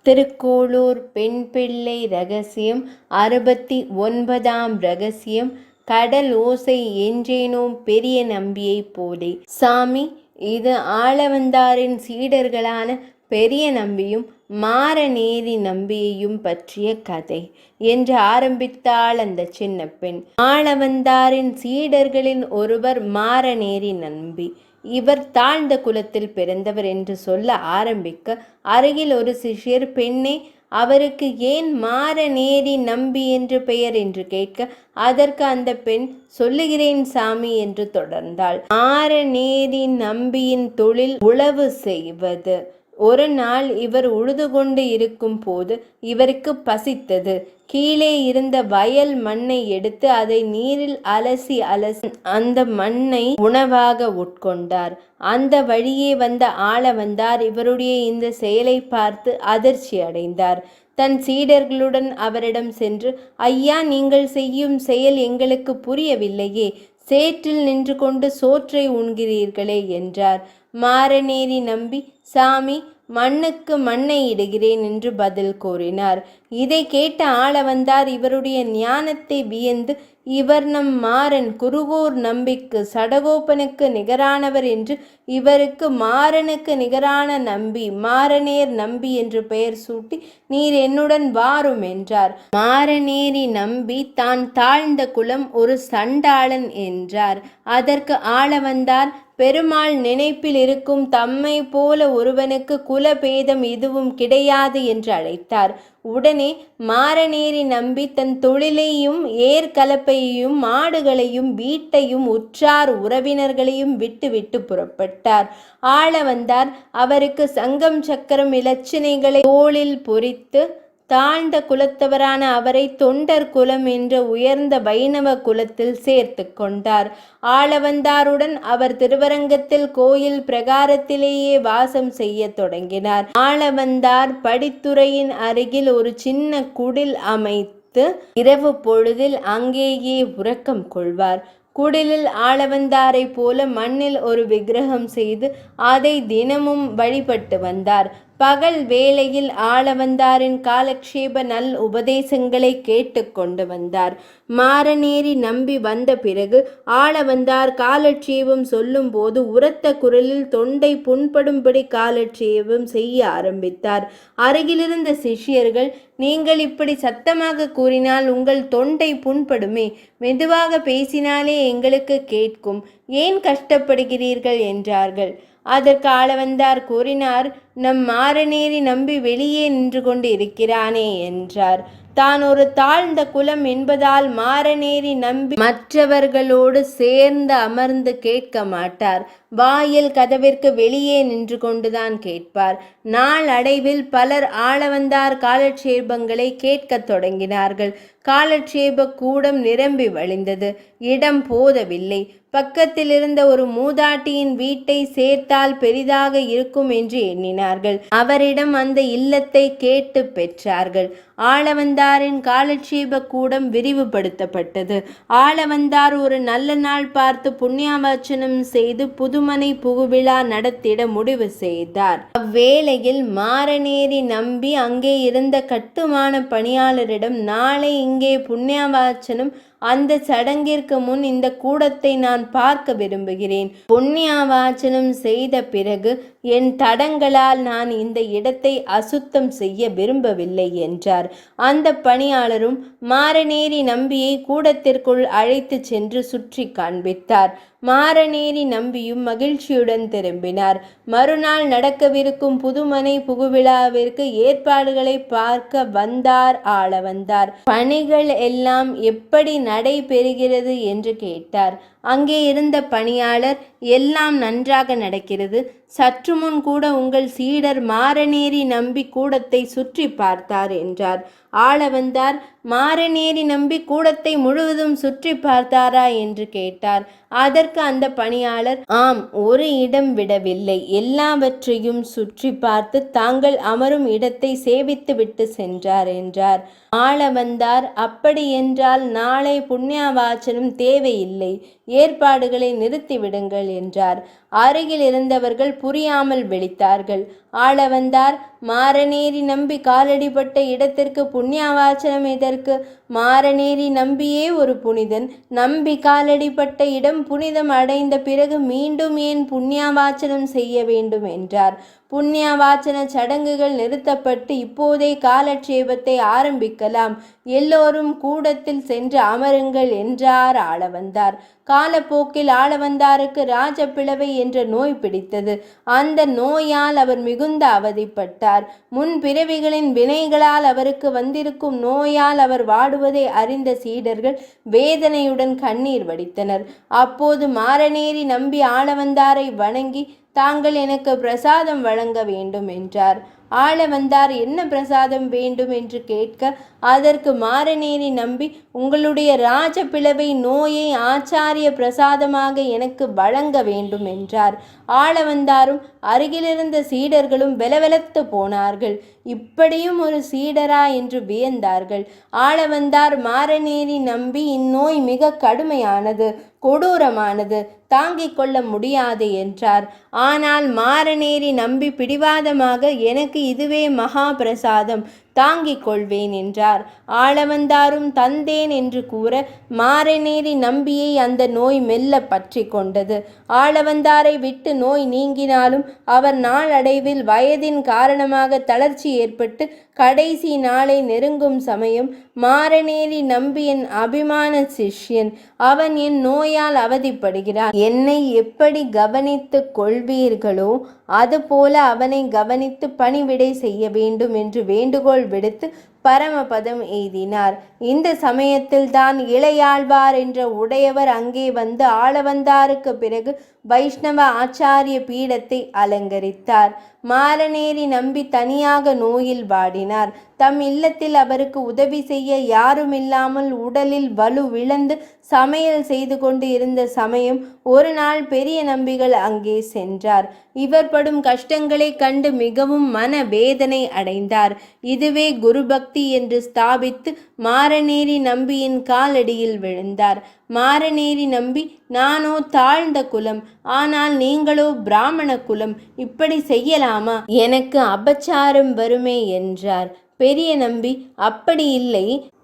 திருக்கோளூர் பெண் பிள்ளை ரகசியம் 69ஆம் ரகசியம். கடல் ஓசை என்றேனோம் பெரிய நம்பியைப் போலே. சாமி, இது ஆளவந்தாரின் சீடர்களான பெரிய நம்பியும் மாரநேரி நம்பியையும் பற்றிய கதை என்று ஆரம்பித்தாள் அந்த சின்ன பெண். ஆளவந்தாரின் சீடர்களின் ஒருவர் மாரநேரி நம்பி. இவர் தாழ்ந்த குலத்தில் பிறந்தவர் என்று சொல்ல ஆரம்பிக்க அருகில் ஒரு சிஷ்யர், பெண்ணே, அவருக்கு ஏன் மாரநேரி நம்பி என்று பெயர் என்று கேட்க அதற்கு அந்த பெண், சொல்லுகிறேன் சாமி என்று தொடர்ந்தாள். மாரநேரி நம்பியின் தொழில் உழவு செய்வது. ஒரு நாள் இவர் உழுது கொண்டு இருக்கும் போது இவருக்கு பசித்தது. கீழே இருந்த வயல் மண்ணை எடுத்து அதை நீரில் அலசி அந்த மண்ணை உணவாக உட்கொண்டார். அந்த வழியே வந்த ஆளவந்தார் இவருடைய இந்த செயலை பார்த்து அதிர்ச்சி அடைந்தார். தன் சீடர்களுடன் அவரிடம் சென்று, ஐயா, நீங்கள் செய்யும் செயல் எங்களுக்கு புரியவில்லையே, சேற்றில் நின்று கொண்டு சோற்றை உண்கிறீர்களே என்றார். மாரநேரி நம்பி, சாமி, மண்ணுக்கு மண்ணை இடுகிறேன் என்று பதில் கூறினார். இதை கேட்ட ஆளவந்தார் இவருடைய ஞானத்தை வியந்து, இவர் நம் மாறன் குருகூர் நம்பிக்கு சடகோபனுக்கு நிகரானவர் என்று இவருக்கு மாறனுக்கு நிகரான நம்பி, மாரநேர் நம்பி என்று பெயர் சூட்டி நீர் என்னுடன் வாரும் என்றார். மாரநேரி நம்பி தான் தாழ்ந்த குலம், ஒரு சண்டாளன் என்றார். அதற்கு ஆளவந்தார், பெருமாள் நினைப்பில் இருக்கும் தம்மை போல ஒருவனுக்கு குலபேதம் எதுவும் கிடையாது என்று அழைத்தார். உடனே மாரநேரி நம்பி தன் தொழிலையும் ஏர்கலப்பையையும் மாடுகளையும் வீட்டையும் உற்றார் உறவினர்களையும் விட்டு புறப்பட்டார். ஆளவந்தார் அவருக்கு சங்கம் சக்கரம் இலச்சினைகளை தோளில் பொறித்து தாழ்ந்த குலத்தவரான அவரை தொண்டர் குலம் என்ற உயர்ந்த வைணவ குலத்தில் சேர்த்து கொண்டார். ஆளவந்தாருடன் அவர் திருவரங்கத்தில் கோயில் பிரகாரத்திலேயே வாசம் செய்ய தொடங்கினார். ஆளவந்தார் படித்துறையின் அருகில் ஒரு சின்ன குடில் அமைத்து இரவு பொழுதில் அங்கேயே உறக்கம் கொள்வார். குடிலில் ஆளவந்தாரை போல மண்ணில் ஒரு விக்கிரகம் செய்து அதை தினமும் வழிபட்டு வந்தார். பகல் வேளையில் ஆளவந்தாரின் காலக்ஷேப நல் உபதேசங்களை கேட்டு கொண்டு வந்தார். மாரநேரி நம்பி வந்த பிறகு ஆளவந்தார் காலட்சேபம் சொல்லும் போது உரத்த குரலில் தொண்டை புண்படும்படி காலட்சேபம் செய்ய ஆரம்பித்தார். அருகிலிருந்த சிஷ்யர்கள், நீங்கள் இப்படி சத்தமாக கூறினால் உங்கள் தொண்டை புண்படுமே, மெதுவாக பேசினாலே எங்களுக்கு கேட்கும், ஏன் கஷ்டப்படுகிறீர்கள் என்றார்கள். அதற்கு ஆளவந்தார் கூறினார், நம் மாரநேரி நம்பி வெளியே நின்று கொண்டு இருக்கிறானே என்றார். தான் ஒரு தாழ்ந்த குலம் என்பதால் மாரநேரி நம்பி மற்றவர்களோடு சேர்ந்து அமர்ந்து கேட்க மாட்டார். வாயில் கதவிற்கு வெளியே நின்று கொண்டுதான் கேட்பார். நாளடைவில் பலர் ஆளவந்தார் காலட்சேபங்களை கேட்க தொடங்கினார்கள். காலட்சேப கூடம் நிரம்பி வழிந்தது. இடம் போதவில்லை. பக்கத்தில் இருந்த ஒரு மூதாட்டியின் வீட்டை சேர்த்தால் பெரிதாக இருக்கும் என்று எண்ணினார்கள். அவரிடம் அந்த இல்லத்தை கேட்டு பெற்றார்கள். ஆளவந்தாரின் காலட்சேப கூடம் விரிவுபடுத்தப்பட்டது. ஆளவந்தார் ஒரு நல்ல நாள் பார்த்து புண்ணியாவச்சனம் செய்து புதுமனை புகுவிழா நடத்திட முடிவு செய்தார். அவ்வேளையில் மாரநேரி நம்பி அங்கே இருந்த கட்டுமான பணியாளரிடம், நாளை இங்கே புண்ணியாவாச்சனம், அந்த சடங்கிற்கு முன் இந்த கூடத்தை நான் பார்க்க விரும்புகிறேன். புண்ணியாவாச்சனம் செய்த பிறகு என் தடங்களால் நான் இந்த இடத்தை அசுத்தம் செய்ய விரும்பவில்லை என்றார். அந்த பணியாளரும் மாரநேரி நம்பியை கூடத்திற்குள் அழைத்து சென்று சுற்றி காண்பித்தார். மாரநேரி நம்பியும் மகிழ்ச்சியுடன் திரும்பினார். மறுநாள் நடக்கவிருக்கும் புதுமனை புகுவிழாவிற்கு ஏற்பாடுகளை பார்க்க வந்தார் ஆளவந்தார். பணிகள் எல்லாம் எப்படி நடைபெறுகிறது என்று கேட்டார். அங்கே இருந்த பணியாளர், எல்லாம் நன்றாக நடக்கிறது. சற்று முன் கூட உங்கள் சீடர் மாரநேரி நம்பி கூடத்தை சுற்றி பார்த்தார் என்றார். ஆளவந்தார், மாரநேரி நம்பி கூடத்தை முழுவதும் சுற்றி பார்த்தாரா என்று கேட்டார். அதற்கு அந்த பணியாளர், ஆம், ஒரு இடம் விடவில்லை, எல்லாவற்றையும் சுற்றி பார்த்து தாங்கள் அமரும் இடத்தை சேவித்து விட்டு சென்றார் என்றார். ஆளவந்தார், அப்படி என்றால் நாளை புண்ணியாவாச்சனம் தேவையில்லை, ஏற்பாடுகளை நிறுத்திவிடுங்கள் என்றார். அருகில் இருந்தவர்கள் புரியாமல் விழித்தார்கள். ஆளவந்தார், மாரநேரி நம்பி காலடிப்பட்ட இடத்திற்கு புண்ணியவாச்சனம் எதற்கு? மாரநேரி நம்பியே ஒரு புனிதன். நம்பி காலடிப்பட்ட இடம் புனிதம் அடைந்த பிறகு மீண்டும் ஏன் புண்ணியவாச்சனம் செய்ய வேண்டும் என்றார். புண்ணியவாச்சன சடங்குகள் நிறுத்தப்பட்டு இப்போதே காலட்சேபத்தை ஆரம்பிக்கலாம். எல்லோரும் கூடத்தில் சென்று அமருங்கள் என்றார் ஆளவந்தார். காலப்போக்கில் ஆளவந்தாருக்கு ராஜப்பிளவை என்ற நோய் பிடித்தது. அந்த நோயால் அவர் மிகுந்த அவதிப்பட்டார். முன் பிறவிகளின் வினைகளால் அவருக்கு வந்திருக்கும் நோயால் அவர் வாடுவதை அறிந்த சீடர்கள் வேதனையுடன் கண்ணீர் வடித்தனர். அப்போது மாரநேரி நம்பி ஆளவந்தாரை வணங்கி, தாங்கள் எனக்கு பிரசாதம் வழங்க வேண்டும் என்றார். ஆளவந்தார் என்ன பிரசாதம் வேண்டும் என்று கேட்க, அதற்கு மாரநேரி நம்பி, உங்களுடைய ராஜபிளவை நோயை ஆச்சாரிய பிரசாதமாக எனக்கு வழங்க வேண்டும் என்றார். ஆளவந்தாரும் அருகிலிருந்த சீடர்களும் வெலவெலத்து போனார்கள். இப்படியும் ஒரு சீடரா என்று வியந்தார்கள். ஆளவந்தார், மாரநேரி நம்பி, இந்நோய் மிக கடுமையானது, கொடூரமானது, தாங்கிக் கொள்ள முடியாது என்றார். ஆனால் மாரநேரி நம்பி பிடிவாதமாக, எனக்கு இதுவே மகா பிரசாதம், தாங்கிக் கொள்வேன் என்றார். ஆளவந்தாரும் தந்தேன் என்று கூற மாரநேரி நம்பியை அந்த நோய் மெல்ல பற்றி கொண்டது. ஆளவந்தாரை விட்டு நோய் நீங்கினாலும் அவர் நாளடைவில் வயதின் காரணமாக தளர்ச்சி ஏற்பட்டு கடைசி நாளை நெருங்கும் சமயம், மாரநேரி நம்பி என் அபிமான சிஷ்யன், அவன் என் நோயால் அவதிப்படுகிறான். என்னை எப்படி கவனித்துக் கொள்வீர்களோ அதுபோல அவனை கவனித்து பணிவிடை செய்ய வேண்டும் என்று வேண்டுகோள் விடுத்து பரமபதம் எய்தினார். இந்த சமயத்தில் தான் இளையாழ்வார் என்ற உடையவர் அங்கே வந்து ஆளவந்தாருக்கு பிறகு வைஷ்ணவ ஆச்சாரிய பீடத்தை அலங்கரித்தார். மாரநேரி நம்பி தனியாக நோயில் வாடினார். தம் இல்லத்தில் அவருக்கு உதவி செய்ய யாருமில்லாமல் உடலில் வலு விழந்து சமையல் செய்து கொண்டு இருந்த சமயம் ஒரு நாள் பெரிய நம்பிகள் அங்கே சென்றார். இவர் படும் கஷ்டங்களை கண்டு மிகவும் மன வேதனை அடைந்தார். இதுவே குரு பக்தி என்று ஸ்தாபித்து மாரநேரி நம்பியின் காலடியில் விழுந்தார். மாரநேரி நம்பி, நானோ தாழ்ந்த குலம், ஆனால் நீங்களோ பிராமண குலம், இப்படி செய்யலாமா? எனக்கு அபச்சாரம் வருமே என்றார். பெரிய நம்பி, அப்படி இல்லை,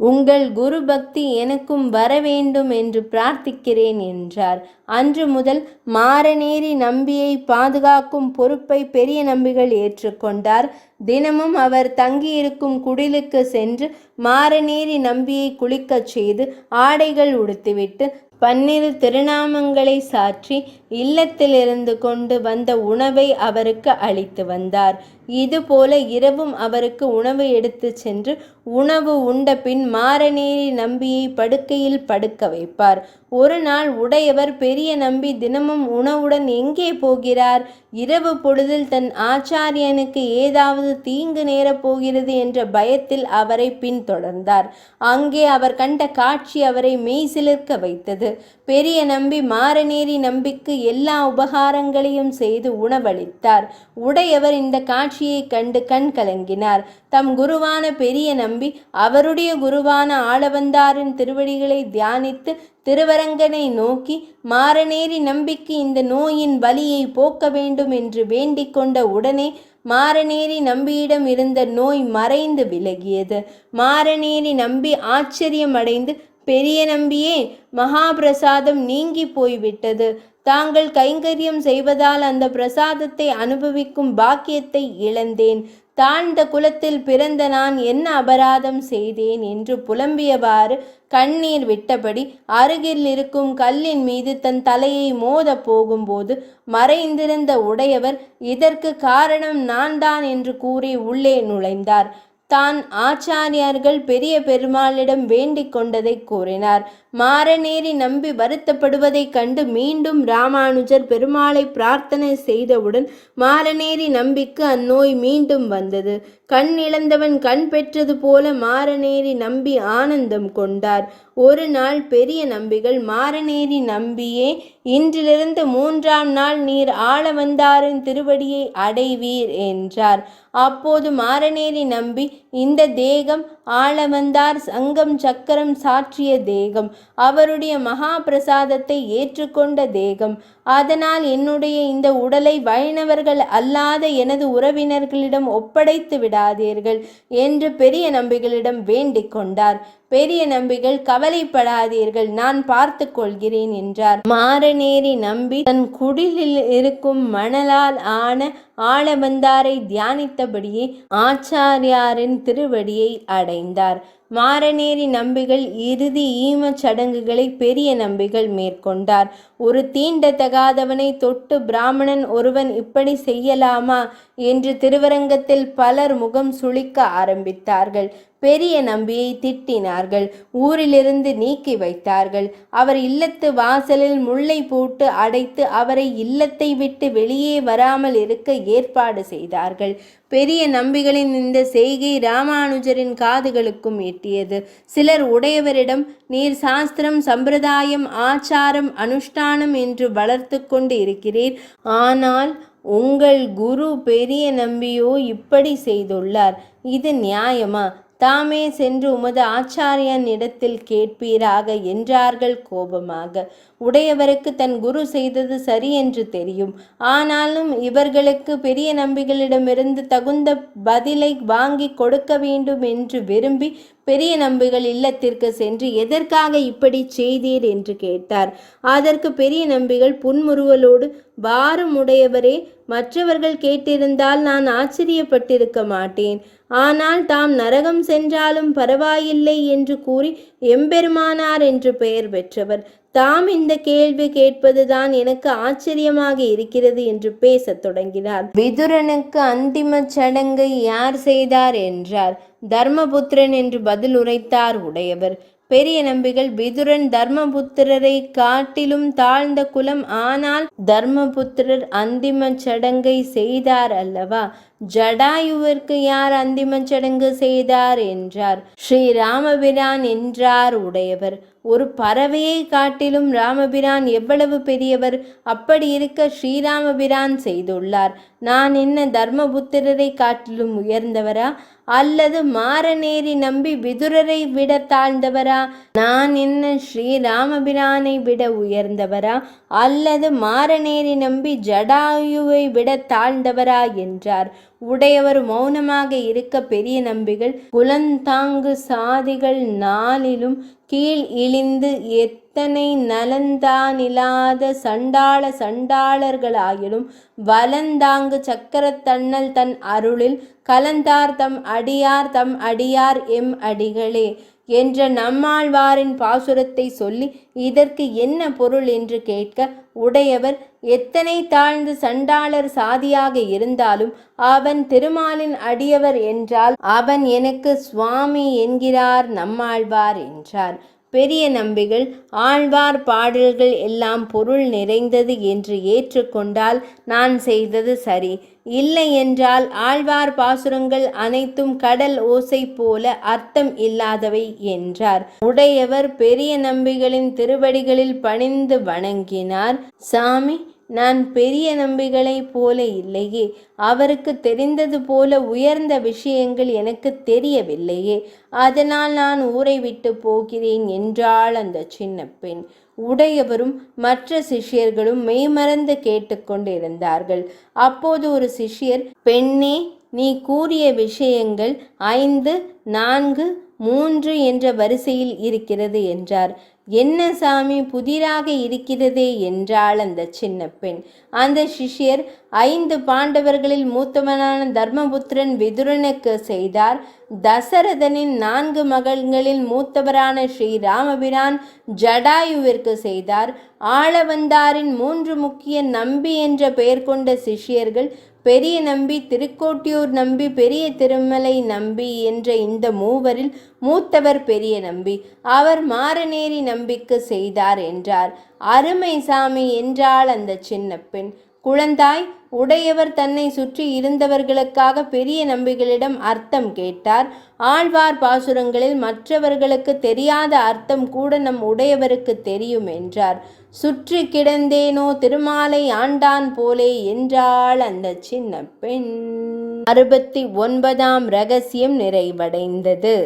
உங்கள் குரு பக்தி எனக்கும் வர வேண்டும் என்று பிரார்த்திக்கிறேன் என்றார். அன்று முதல் மாரநேரி நம்பியை பாதுகாக்கும் பொறுப்பை பெரிய நம்பிகள் ஏற்றுக்கொண்டார். தினமும் அவர் தங்கியிருக்கும் குடிலுக்கு சென்று மாரநேரி நம்பியை குளிக்கச் செய்து ஆடைகள் உடுத்திவிட்டு 12 திருநாமங்களை சாற்றி இல்லத்திலிருந்து கொண்டு வந்த உணவை அவருக்கு அளித்து வந்தார். இதுபோல இரவும் அவருக்கு உணவு எடுத்து சென்று உணவு உண்ட பின் மாரநேரி நம்பியை படுக்கையில் படுக்க வைப்பார். ஒரு நாள் உடையவர், பெரிய நம்பி தினமும் உணவுடன் எங்கே போகிறார்? இரவு பொழுதில் தன் ஆச்சாரியனுக்கு ஏதாவது தீங்கு நேரப் போகிறது என்ற பயத்தில் அவரை பின்தொடர்ந்தார். அங்கே அவர் கண்ட காட்சி அவரை மெய்சிலிர்க்க வைத்தது. பெரிய நம்பி மாரநேரி நம்பிக்கு எல்லா உபகாரங்களையும் செய்து உணவளித்தார். உடையவர் இந்த காட்சியை கண்டு கண் கலங்கினார். தம் குருவான பெரிய நம்பி அவருடைய குருவான ஆளவந்தாரின் திருவடிகளை தியானித்து திருவரங்கனை நோக்கி, மாரநேரி நம்பிக்கு இந்த நோயின் வலியை போக்க வேண்டும் என்று வேண்டிக் கொண்ட உடனே மாரநேரி நம்பியிடம் இருந்த நோய் மறைந்து விலகியது. மாரநேரி நம்பி ஆச்சரியமடைந்து, பெரிய நம்பியே, மகாபிரசாதம் நீங்கி போய்விட்டது. தாங்கள் கைங்கரியம் செய்வதால் அந்த பிரசாதத்தை அனுபவிக்கும் பாக்கியத்தை இழந்தேன். தாழ்ந்த குலத்தில் பிறந்த நான் என்ன அபராதம் செய்தேன் என்று புலம்பியவாறு கண்ணீர் விட்டபடி அருகில் இருக்கும் கல்லின் மீது தன் தலையை மோத போகும்போது மறைந்திருந்த உடையவர், இதற்கு காரணம் நான் தான் என்று கூறி உள்ளே நுழைந்தார். தான் ஆச்சாரியார்கள் பெரிய பெருமாளிடம் வேண்டிக் கொண்டதை கூறினார். மாரநேரி நம்பி வருத்தப்படுவதைக் கண்டு மீண்டும் ராமானுஜர் பெருமாளை பிரார்த்தனை செய்தவுடன் மாரநேரி நம்பிக்கு அந்நோய் மீண்டும் வந்தது. கண் இழந்தவன் கண் பெற்றது போல மாரநேரி நம்பி ஆனந்தம் கொண்டார். ஒரு நாள் பெரிய நம்பிகள், மாரநேரி நம்பியே, இன்றிலிருந்து 3ஆம் நாள் நீர் ஆளவந்தாரின் திருவடியை அடைவீர் என்றார். அப்போது மாரநேரி நம்பி, இந்த தேகம் ஆளவந்தார் சங்கம் சக்கரம் சாற்றிய தேகம், அவருடைய மகா பிரசாதத்தை ஏற்றுக்கொண்ட தேகம், அதனால் என்னுடைய இந்த உடலை வைணவர்கள் அல்லாத எனது உறவினர்களிடம் ஒப்படைத்து விடாதீர்கள் என்று பெரிய நம்பிகளிடம் வேண்டிக் கொண்டார். பெரிய நம்பிகள், கவலைப்படாதீர்கள், நான் பார்த்து கொள்கிறேன் என்றார். மாரநேரி நம்பி தன் குடிலில் இருக்கும் மணலால் ஆன ஆளவந்தாரை தியானித்தபடியே ஆச்சாரியாரின் திருவடியை அடைந்தார். மாரநேரி நம்பிகள் இறுதி ஈமச் சடங்குகளை பெரிய நம்பிகள் மேற்கொண்டார். ஒரு தீண்டத்தகாதவனை தொட்டு பிராமணன் ஒருவன் இப்படி செய்யலாமா என்று திருவரங்கத்தில் பலர் முகம் சுளிக்க ஆரம்பித்தார்கள். பெரிய நம்பியை திட்டினார்கள், ஊரிலிருந்து நீக்கி வைத்தார்கள். அவர் இல்லத்து வாசலில் முல்லை போட்டு அடைத்து அவரை இல்லத்தை விட்டு வெளியே வராமல் இருக்க ஏற்பாடு செய்தார்கள். பெரிய நம்பிகளின் இந்த செய்கை ராமானுஜரின் காதுகளுக்கும் எட்டியது. சிலர் உடையவரிடம், நீர் சாஸ்திரம், சம்பிரதாயம், ஆச்சாரம், அனுஷ்டானம் என்று வளர்த்து கொண்டு இருக்கிறீர். ஆனால் உங்கள் குரு பெரிய நம்பியோ இப்படி செய்துள்ளார். இது நியாயமா? தாமே சென்று உமது ஆச்சாரியன் இடத்தில் கேட்பீராக என்றார்கள் கோபமாக. உடையவருக்கு தன் குரு செய்தது சரி என்று தெரியும். ஆனாலும் இவர்களுக்கு பெரிய நம்பிகளிடமிருந்து தகுந்த பதிலை வாங்கி கொடுக்க வேண்டும் என்று விரும்பி பெரிய நம்பிகள் இல்லத்திற்கு சென்று, எதற்காக இப்படி செய்தீர் என்று கேட்டார். அதற்கு பெரிய நம்பிகள் புன்முறுவலோடு, பாரம் உடையவரே, மற்றவர்கள் கேட்டிருந்தால் நான் ஆச்சரியப்பட்டிருக்க மாட்டேன். ஆனால் தாம் நரகம் சென்றாலும் பரவாயில்லை என்று கூறி எம்பெருமானார் என்று பெயர் பெற்றவர். தாம் இந்த கேள்வி கேட்பதுதான் எனக்கு ஆச்சரியமாக இருக்கிறது என்று பேசத் தொடங்கினார். விதுரனுக்கு அந்திம சடங்கை யார் செய்தார் என்றார். தர்மபுத்திரன் என்று பதில் உரைத்தார் உடையவர். பெரிய நம்பிகள், விதுரன் தர்மபுத்திரரை காட்டிலும் தாழ்ந்த குலம். ஆனால் தர்மபுத்திரர் அந்திம சடங்கை செய்தார் அல்லவா? ஜடாயுவிற்கு யார் அந்திம சடங்கு செய்தார் என்றார். ஸ்ரீ ராமபிரான் என்றார் உடையவர். ஒரு பறவையை காட்டிலும் ராமபிரான் எவ்வளவு பெரியவர்! அப்படி இருக்க ஸ்ரீராமபிரான் செய்துள்ளார். நான் என்ன தர்மபுத்திரரை காட்டிலும் உயர்ந்தவரா? அல்லது மாரநேரி நம்பி விதுரரை விட தாழ்ந்தவரா? நான் என்ன ஸ்ரீராமபிரானை விட உயர்ந்தவரா? அல்லது மாரநேரி நம்பி ஜடாயுவை விட தாழ்ந்தவரா என்றார். உடையவர் மௌனமாக இருக்க பெரிய நம்பிகள், புலந்தாங்கு சாதிகள் நாளிலும் கீழ் இழிந்து எத்தனை நலந்தானில்லாத சண்டாள சண்டாளர்களாயிலும் வலந்தாங்கு சக்கரத்தண்ணல் தன் அருளில் கலந்தார் தம் அடியார் எம் அடிகளே என்ற நம்மாழ்வாரின் பாசுரத்தை சொல்லி இதற்கு என்ன பொருள் என்று கேட்க, உடையவர், எத்தனை தாழ்ந்து சண்டாளர் சாதியாக இருந்தாலும் அவன் திருமாலின் அடியவர் என்றால் அவன் எனக்கு சுவாமி என்கிறார் நம்மாழ்வார் என்றார். பெரிய நம்பிகள், ஆழ்வார் பாடல்கள் எல்லாம் பொருள் நிறைந்தது என்று ஏற்றுக்கொண்டால் நான் செய்தது சரி. இல்லை என்றால் ஆழ்வார் பாசுரங்கள் அனைத்தும் கடல் ஓசை போல அர்த்தம் இல்லாதவை என்றார். உடையவர் பெரிய நம்பிகளின் திருவடிகளில் பணிந்து வணங்கினார். சாமி, நான் பெரிய நம்பிகளைப் போல இல்லையே. அவருக்கு தெரிந்தது போல உயர்ந்த விஷயங்கள் எனக்கு தெரியவில்லையே. அதனால் நான் ஊரை விட்டு போகிறேன் என்றாள் அந்த சின்ன பெண். உடையவரும் மற்ற சிஷ்யர்களும் மெய்மறந்து கேட்டுக்கொண்டிருந்தார்கள். அப்போது ஒரு சிஷ்யர், பெண்ணே, நீ கூறிய விஷயங்கள் 5, 4, 3 என்ற வரிசையில் இருக்கிறது என்றார். என்ன சாமி, புதிராக இருக்கிறதே என்றாள் அந்த சின்ன பெண். அந்த சிஷ்யர், 5 பாண்டவர்களில் மூத்தவனான தர்மபுத்திரன் விதுரனுக்கு செய்தார். தசரதனின் 4 மகன்களில் மூத்தவரான ஸ்ரீ ராமபிரான் ஜடாயுவிற்கு செய்தார். ஆளவந்தாரின் 3 முக்கிய நம்பி என்ற பெயர் கொண்ட சிஷ்யர்கள், பெரிய நம்பி, திருக்கோட்டியூர் நம்பி, பெரிய திருமலை நம்பி என்ற இந்த மூவரில் மூத்தவர் பெரிய நம்பி. அவர் மாரநேரி நம்பிக்கு செய்தார் என்றார். அருமை சாமி என்றாள் அந்த சின்ன பெண். குழந்தாய், உடையவர் தன்னை சுற்றி இருந்தவர்களுக்காக பெரிய நம்பிகளிடம் அர்த்தம் கேட்டார். ஆழ்வார் பாசுரங்களில் மற்றவர்களுக்கு தெரியாத அர்த்தம் கூட நம் உடையவருக்கு தெரியும் என்றார். சுற்றி கிடந்தேனோ திருமாலை ஆண்டான் போலே என்றாள் அந்த சின்ன பெண். 69ஆம் ரகசியம் நிறைவடைந்தது.